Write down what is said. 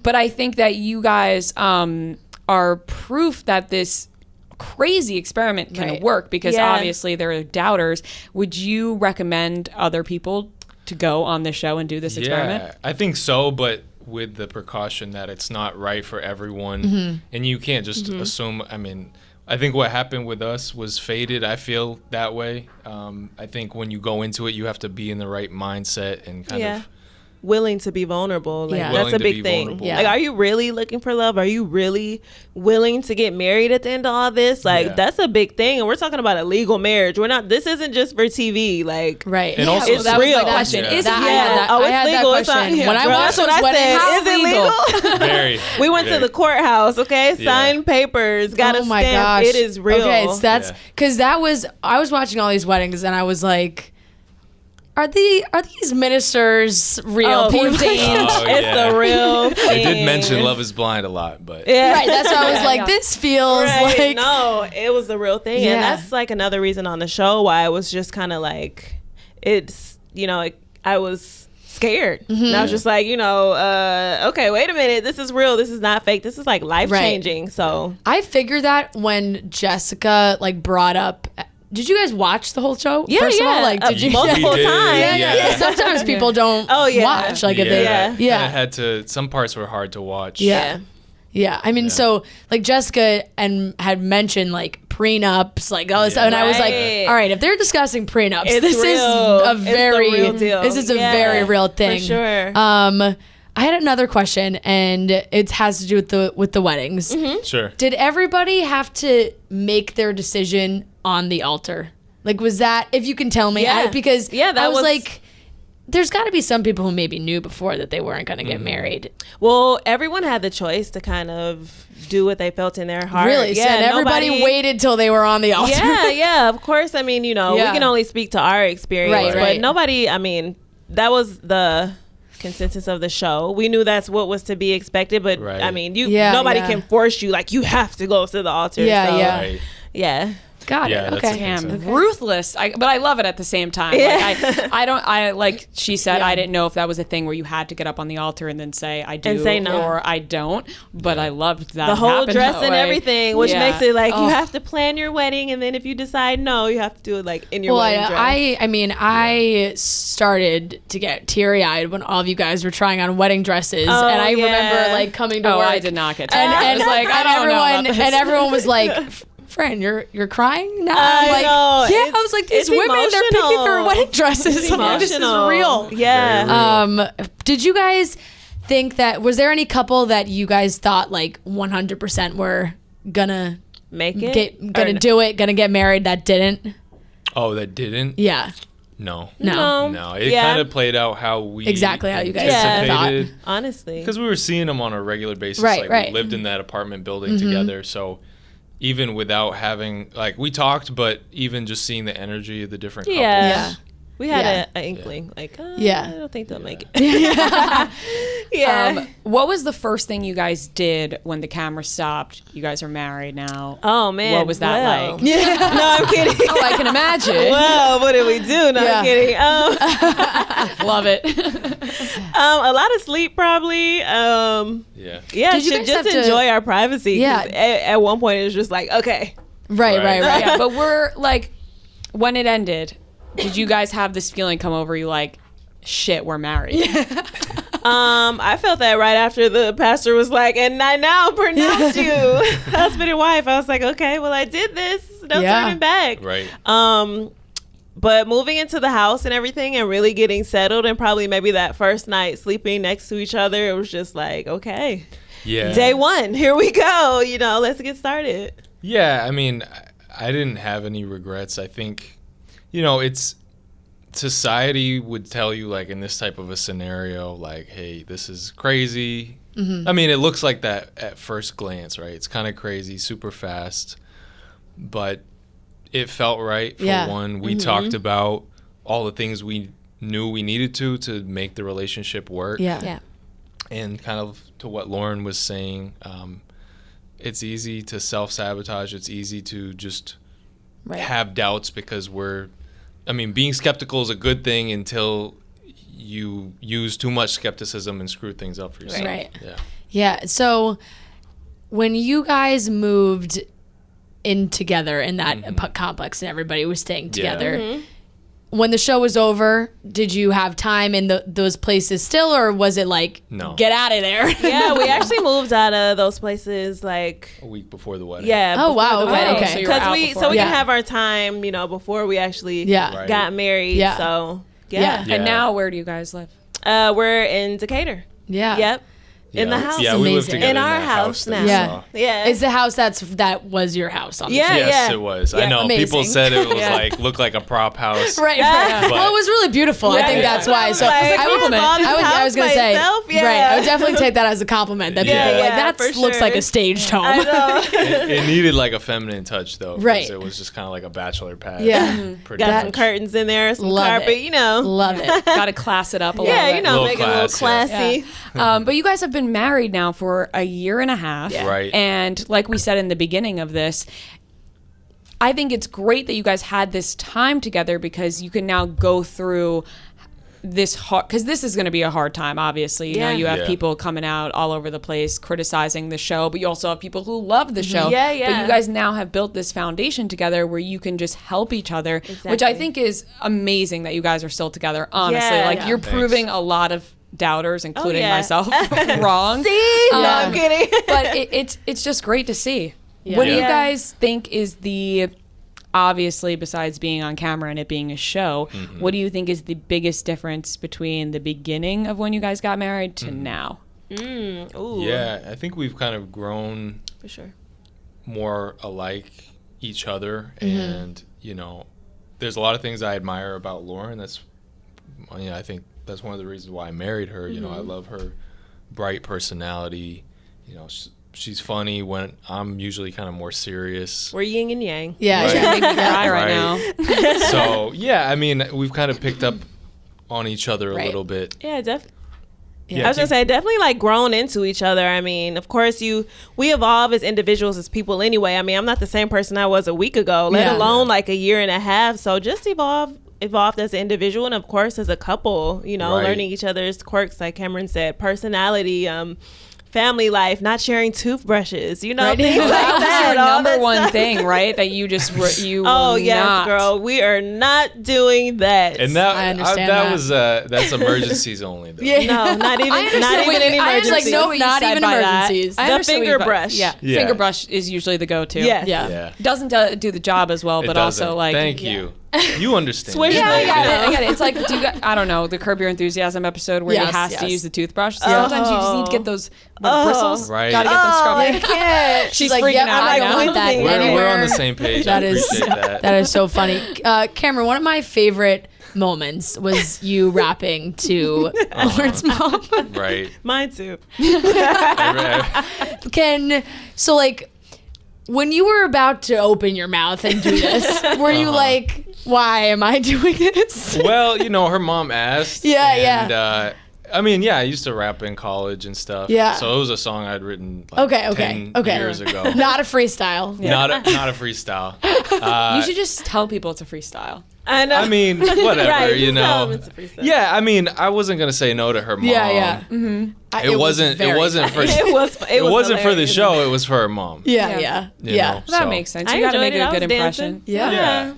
But I think that you guys are proof that this crazy experiment can work, because obviously there are doubters. Would you recommend other people to go on the show and do this experiment? Yeah, I think so, but with the precaution that it's not right for everyone, and you can't just assume. I mean, I think what happened with us was fated. I feel that way. I think when you go into it, you have to be in the right mindset and kind of willing to be vulnerable. Like, that's willing a to big be thing. vulnerable. Like, are you really looking for love? Are you really willing to get married at the end of all this? Like, that's a big thing. And we're talking about a legal marriage. This isn't just for TV. Like, And also, it's that real. was my question. Is it it's legal? legal. It's not, When I watched that's what those I said. weddings, Is it legal? very. We went to the courthouse, okay? Signed papers, got a Oh my stamp. gosh. It is real. Okay, so that's because I was watching all these weddings and I was like, are these ministers real people? It's a real thing. They did mention Love is Blind a lot, but Right, that's why I was like, this feels like no, it was the real thing. And that's like another reason on the show why I was just kind of like, it's, I was scared. And I was just like, okay, wait a minute, this is real, this is not fake, this is like life changing. So I figured that when Jessica like brought up. Did you guys watch the whole show? First of all, like, did you multiple times? Yeah. Sometimes people don't watch. Like, if they, And I had to. Some parts were hard to watch. Yeah. I mean, so like Jessica had mentioned like prenups, like all this stuff, and I was like, all right, if they're discussing prenups, this is a very real thing. For sure. I had another question, and it has to do with the weddings. Sure. Did everybody have to make their decision on the altar? Like, was that, if you can tell me? Because I was like, there's got to be some people who maybe knew before that they weren't going to get married. Well, everyone had the choice to kind of do what they felt in their heart. Really? Yeah, and everybody waited till they were on the altar. Yeah, of course. I mean, we can only speak to our experience. But nobody, I mean, that was the consensus of the show. We knew that's what was to be expected, but I mean, nobody can force you, like, you have to go to the altar. Yeah. Got it. Okay. Damn, ruthless. But I love it at the same time. Like, like she said, I didn't know if that was a thing where you had to get up on the altar and then say I do and say no, or I don't. But I loved that. The whole dress and everything, which makes it like you have to plan your wedding, and then if you decide no, you have to do it like in your wedding dress. I started to get teary-eyed when all of you guys were trying on wedding dresses, and I remember like coming to work. I did not get teary-eyed. And I was like, I don't know about this. And everyone was like, Fran, you're crying now? I like, know. Yeah, I was like, these women, they're picking their wedding dresses. This is real. Yeah. Did you guys think that, was there any couple that you guys thought like 100% were gonna make it? Gonna do it, gonna get married that didn't? Oh, that didn't? Yeah. No. It kind of played out how we exactly how you guys anticipated. thought. Honestly. Because we were seeing them on a regular basis. Right. We lived in that apartment building together, so even without having, like, we talked, but even just seeing the energy of the different couples. We had an inkling, like, I don't think they'll make it. What was the first thing you guys did when the camera stopped? You guys are married now. Oh, man. What was that like? No, I'm kidding. Oh, I can imagine. Well, what did we do? No, I'm kidding. Love it. A lot of sleep, probably. Did you guys just enjoy our privacy. Yeah. At one point, it was just like, okay. Right. Yeah, but we're like, when it ended, did you guys have this feeling come over you like, shit, we're married? I felt that right after the pastor was like, and I now pronounce you husband and wife. I was like, okay, well, I did this. No turning back. Right. But moving into the house and everything and really getting settled, and probably maybe that first night sleeping next to each other, it was just like, okay. Yeah. Day one, here we go. Let's get started. Yeah, I mean, I didn't have any regrets. I think, it's society would tell you, like, in this type of a scenario, like, hey, this is crazy. I mean, it looks like that at first glance, right? It's kind of crazy, super fast, but it felt right for one. We talked about all the things we knew we needed to make the relationship work. Yeah. And kind of to what Lauren was saying, it's easy to self-sabotage. It's easy to just have doubts because being skeptical is a good thing until you use too much skepticism and screw things up for yourself. Right. Yeah. Yeah. So when you guys moved in together in that complex and everybody was staying together, when the show was over, did you have time in those places still, or was it like, get out of there? Yeah, we actually moved out of those places like a week before the wedding. Yeah. Oh, wow. Okay. Okay. Because we can have our time, before we actually got married. Yeah. So And now, where do you guys live? We're in Decatur. Yeah. Yep. In the house. Yeah, we live together in our house now. Yeah. It's the house that was your house on the Yes, it was. I know. Amazing. People said it was looked like a prop house. Right. Well, it was really beautiful. I think that's why. So I was going to say, right. I would definitely take that as a compliment. That people were like, that looks like a staged home. I know. It needed like a feminine touch though. Right. It was just kind of like a bachelor pad. Yeah. Got some curtains in there, some carpet, Love it. Got to class it up a little bit. Make it a little classy. But you guys have been married now for a year and a half. Yeah. Right. And like we said in the beginning of this, I think it's great that you guys had this time together because you can now go through this hard, because this is going to be a hard time, obviously. You know, you have people coming out all over the place criticizing the show, but you also have people who love the show. Yeah. But you guys now have built this foundation together where you can just help each other, which I think is amazing that you guys are still together, honestly. Like, you're proving a lot of doubters, including myself, wrong. See? No, I'm kidding. But it's just great to see. What do you guys think is the, obviously, besides being on camera and it being a show, what do you think is the biggest difference between the beginning of when you guys got married to now? Yeah, I think we've kind of grown for sure more alike each other, and there's a lot of things I admire about Lauren. I think that's one of the reasons why I married her. I love her bright personality. She's funny when I'm usually kind of more serious. We're yin and yang. Yeah, right. Right now. So I mean, we've kind of picked up on each other a little bit. Yeah, definitely. I was gonna say, definitely like grown into each other. I mean, of course, we evolve as individuals, as people anyway. I mean, I'm not the same person I was a week ago, let alone like a year and a half. So just evolved as an individual, and of course as a couple, learning each other's quirks, like Cameron said, personality, family life, not sharing toothbrushes, things like that. Your number one thing, right? That you just yes, girl, we are not doing that. And I understand was that's emergencies only though. No, not even any emergencies. Not even emergencies. The finger brush. Yeah, finger brush is usually the go-to. Yeah. Doesn't do the job as well, but also like. Thank you. You understand. I get it. It's like, I don't know, the Curb Your Enthusiasm episode where he has to use the toothbrush. Sometimes you just need to get those bristles. Right. Gotta get them scrubbed. I can't. She's freaking out. I want that. We're on the same page. I appreciate that. That is so funny. Cameron, one of my favorite moments was you rapping to Lauren's mom. Right. Mine too. When you were about to open your mouth and do this, were you like, why am I doing this? Well, her mom asked. Yeah. I mean, I used to rap in college and stuff. Yeah. So it was a song I'd written 10 years ago. Not a freestyle. Not a freestyle. You should just tell people it's a freestyle. I know. I mean, whatever, Right, tell them it's a freestyle. Yeah, I mean, I wasn't gonna say no to her mom. Yeah. It wasn't for the show. It was for her mom. Yeah. That makes sense. You got to make a good impression. Yeah.